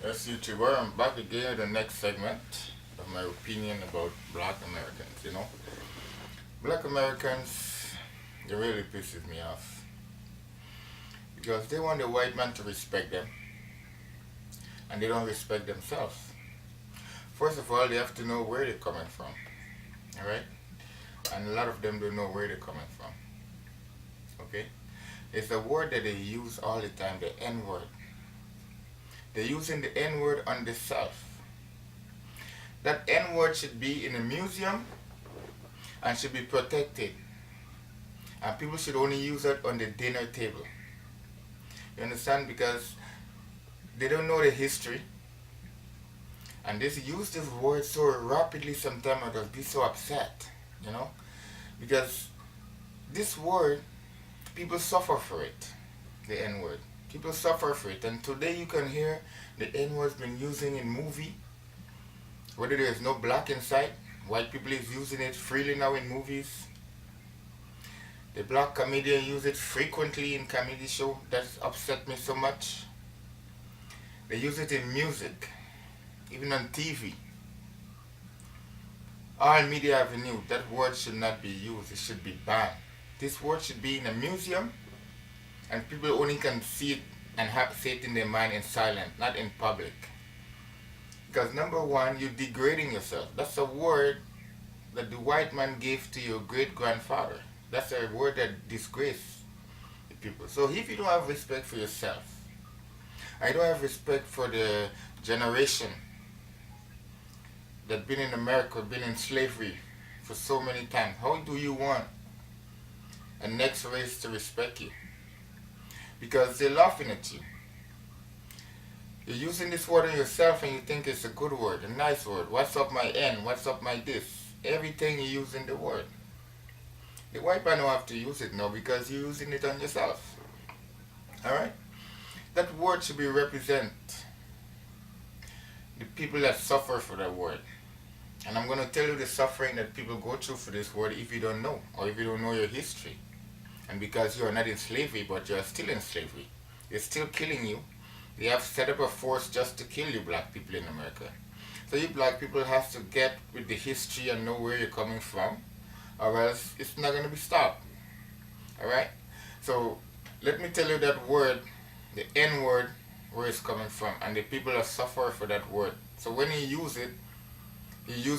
Yes, YouTuber, I'm back again with the next segment of my opinion about black Americans, Black Americans, they really pisses me off. Because they want the white man to respect them, and they don't respect themselves. First of all, they have to know where they're coming from, alright? And a lot of them don't know where they're coming from, okay? It's a word that they use all the time, the N-word. They're using the N-word on the South. That N-word should be in a museum and should be protected. And people should only use it on the dinner table. You understand? Because they don't know the history. And they use this word so rapidly sometimes I just be so upset, Because this word, people suffer for it, the N-word. People suffer for it. And today you can hear the N-word's been using in movie, whether there's no black inside. White people is using it freely now in movies. The black comedian use it frequently in comedy show. That's upset me so much. They use it in music, even on TV. All media avenue, that word should not be used. It should be banned. This word should be in a museum, and people only can see it and say it in their mind in silence, not in public. Because number one, you're degrading yourself. That's a word that the white man gave to your great-grandfather. That's a word that disgraces the people. So if you don't have respect for yourself, I don't have respect for the generation that been in America, been in slavery for so many times, how do you want a next race to respect you? Because they're laughing at you. You're using this word on yourself and you think it's a good word, a nice word. What's up my N? What's up my this? Everything you use in the word. The white man don't have to use it now because you're using it on yourself. Alright? That word should be represent the people that suffer for that word. And I'm going to tell you the suffering that people go through for this word if you don't know, or if you don't know your history. And because you are not in slavery, but you are still in slavery. They're still killing you. They have set up a force just to kill you black people in America. So you black people have to get with the history and know where you're coming from, or else it's not going to be stopped. Alright? So let me tell you that word, the N word, where it's coming from. And the people that suffer for that word. So when you use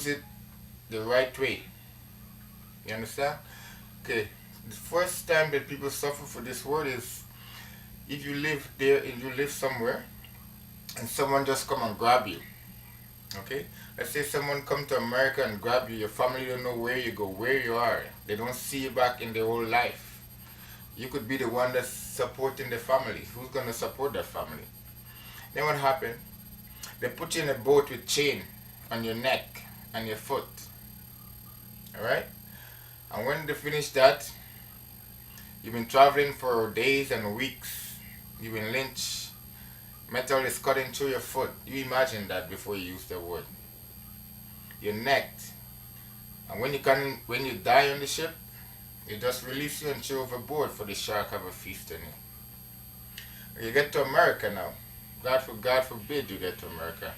it the right way. You understand? Okay. The first time that people suffer for this word is if you live there and you live somewhere and someone just come and grab you. Okay? Let's say someone come to America and grab you. Your family don't know where you go, where you are. They don't see you back in their whole life. You could be the one that's supporting the family. Who's going to support that family? Then what happened? They put you in a boat with chain on your neck and your foot. Alright? And when they finish that, you've been traveling for days and weeks. You've been lynched. Metal is cutting through your foot. You imagine that before you use the word. You're necked. And when you die on the ship, they just release you and throw you overboard for the shark have a feast on you. When you get to America now, God forbid you get to America.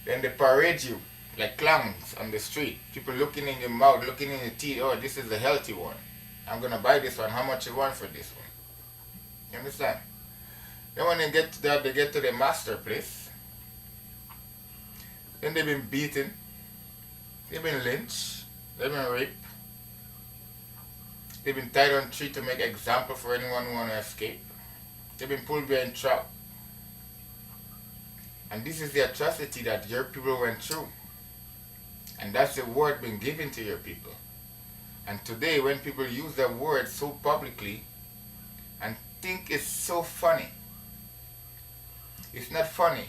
Then they parade you like clowns on the street. People looking in your mouth, looking in your teeth. Oh, this is a healthy one. I'm going to buy this one. How much you want for this one? You understand? Then when they get to that, they get to the master place. Then they've been beaten. They've been lynched. They've been raped. They've been tied on a tree to make example for anyone who want to escape. They've been pulled behind trap. And this is the atrocity that your people went through. And that's the word being given to your people. And today when people use that word so publicly and think it's so funny, it's not funny.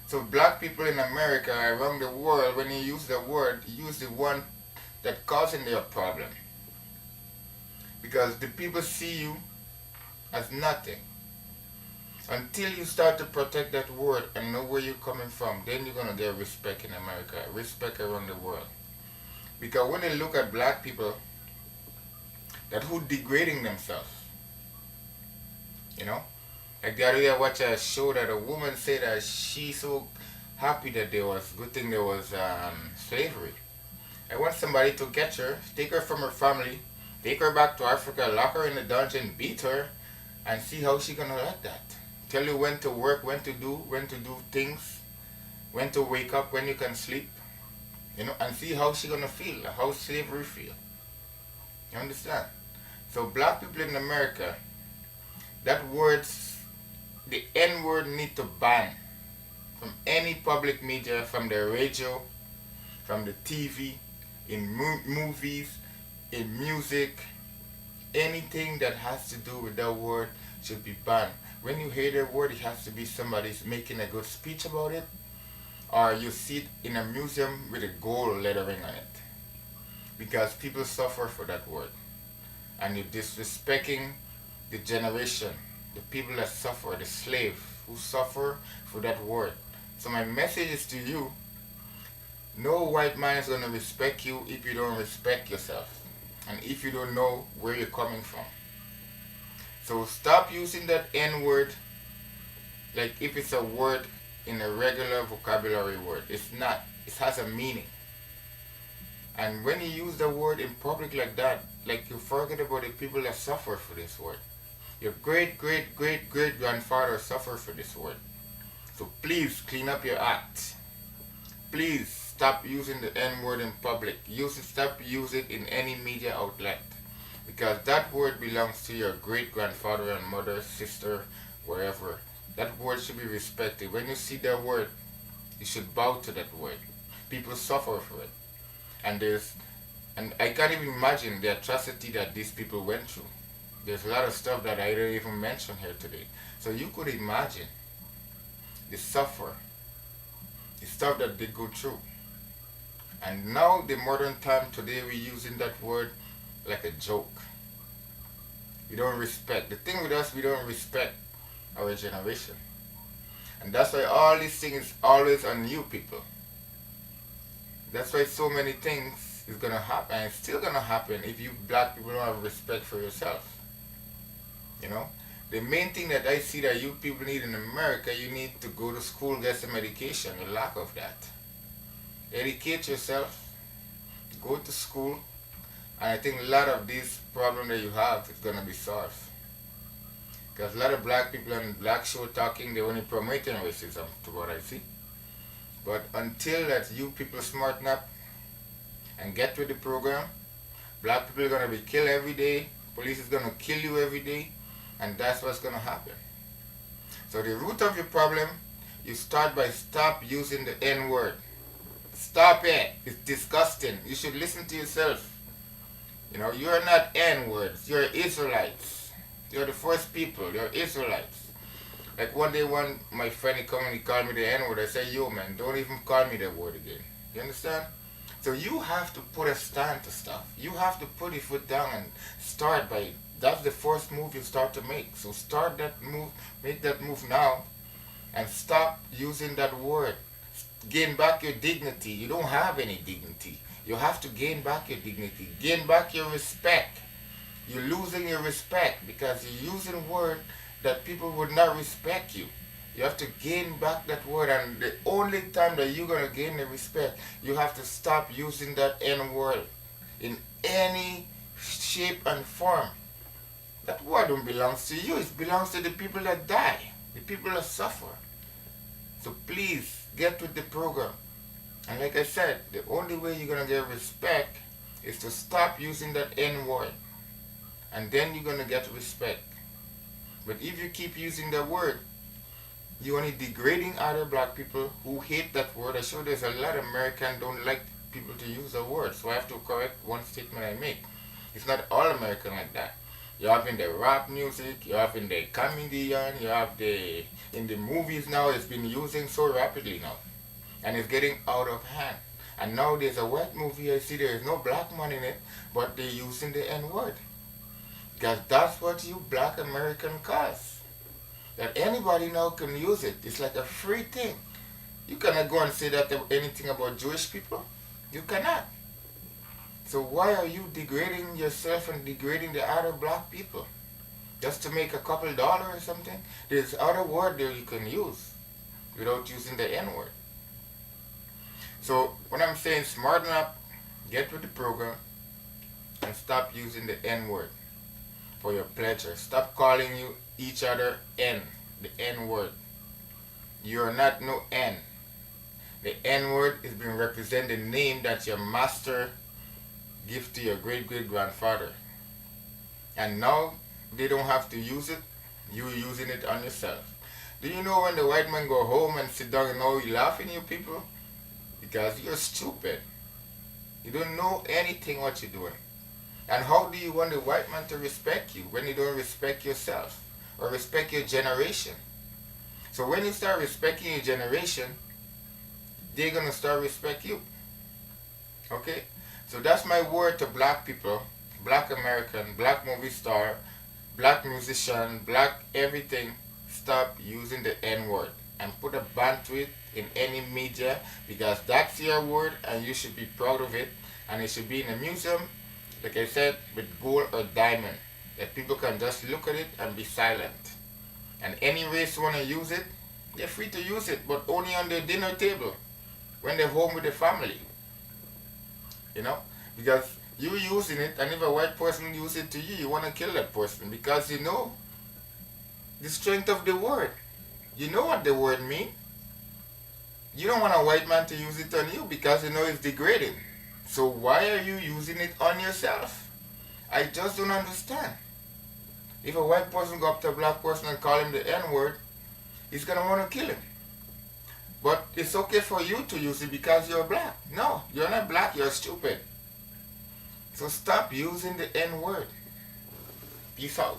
So black people in America, around the world, when you use the word, use the one that causing their problem. Because the people see you as nothing. Until you start to protect that word and know where you're coming from, then you're going to get respect in America, respect around the world. Because when they look at black people, that who degrading themselves, Like the other day I watched a show that a woman said that she's so happy that there was, good thing there was slavery. I want somebody to catch her, take her from her family, take her back to Africa, lock her in the dungeon, beat her, and see how she gonna like that. Tell you when to work, when to do things, when to wake up, when you can sleep, and see how she gonna feel, how slavery feel. You understand? So black people in America, that words, the N word need to ban from any public media, from the radio, from the TV, in movies, in music, anything that has to do with that word should be banned. When you hear that word, it has to be somebody's making a good speech about it, or you see it in a museum with a gold lettering on it. Because people suffer for that word. And you're disrespecting the generation, the people that suffer, the slave who suffer for that word. So my message is to you, no white man is going to respect you if you don't respect yourself. And if you don't know where you're coming from. So stop using that N word like if it's a word in a regular vocabulary word. It's not. It has a meaning. And when you use the word in public like that, like you forget about the people that suffer for this word. Your great, great, great, great grandfather suffered for this word. So please clean up your act. Please stop using the N word in public. Stop using it in any media outlet. Because that word belongs to your great grandfather and mother, sister, wherever. That word should be respected. When you see that word, you should bow to that word. People suffer for it. And I can't even imagine the atrocity that these people went through. There's a lot of stuff that I didn't even mention here today. So you could imagine the suffer, the stuff that they go through. And now the modern time today we're using that word like a joke. We don't respect. The thing with us, we don't respect our generation. And that's why all these things is always on you people. That's why so many things is gonna happen, and it's still gonna happen if you black people don't have respect for yourself. The main thing that I see that you people need in America, you need to go to school, get some education. The lack of that. Educate yourself, go to school, and I think a lot of these problems that you have is gonna be solved. Because a lot of black people on black show talking, they're only promoting racism to what I see. But until that you people smarten up and get with the program, black people are going to be killed every day, police is going to kill you every day, and that's what's going to happen. So the root of your problem, you start by stop using the N word. Stop it. It's disgusting. You should listen to yourself. You're not N words. You're Israelites. You're the first people. You're Israelites. Like one day, my friend he come and he called me the N word. I said, yo man, don't even call me that word again. You understand? So you have to put a stand to stuff. You have to put your foot down and start by, that's the first move you start to make. So start that move, make that move now, and stop using that word. Gain back your dignity. You don't have any dignity. You have to gain back your dignity. Gain back your respect. You're losing your respect because you're using word that people would not respect you. You have to gain back that word, and the only time that you're going to gain the respect, you have to stop using that N word in any shape and form. That word don't belong to you. It belongs to the people that die, the people that suffer. So please get with the program. And like I said, the only way you're going to get respect is to stop using that N word. And then you're going to get respect. But if you keep using that word, you're only degrading other black people who hate that word. I show there's a lot of Americans don't like people to use the word. So I have to correct one statement I make. It's not all American like that. You have in the rap music, you have in the comedian, you have in the movies now, it's been using so rapidly now. And it's getting out of hand. And now there's a white movie I see there is no black man in it, but they're using the N word. Because that's what you black American cause. That anybody now can use it. It's like a free thing. You cannot go and say that anything about Jewish people. You cannot. So why are you degrading yourself and degrading the other black people? just to make a couple dollars or something. There's other word there you can use without using the N word. So when I'm saying smarten up, get with the program, and stop using the N word for your pleasure. Stop calling you each other N, the N word. You are not no N. The N word is being represented the name that your master give to your great great grandfather. And now they don't have to use it, you using it on yourself. Do you know when the white man go home and sit down and now he laughing you people? Because you're stupid. You don't know anything what you're doing. And how do you want the white man to respect you when you don't respect yourself or respect your generation? So when you start respecting your generation, they're gonna start respect you. Okay? So that's my word to black people, black American, black movie star, black musician, black everything. Stop using the N word and put a ban to it in any media, because that's your word and you should be proud of it, and it should be in a museum, like I said, with gold or diamond, that people can just look at it and be silent. And any race want to use it, they're free to use it, but only on their dinner table when they're home with the family. You know, because you using it, and if a white person use it to you, you want to kill that person, because you know the strength of the word. You know what the word means. You don't want a white man to use it on you because you know it's degrading. So why are you using it on yourself? I just don't understand. If a white person go up to a black person and call him the N-word, he's going to want to kill him. But it's okay for you to use it because you're black. No, you're not black, you're stupid. So stop using the N-word. Peace out.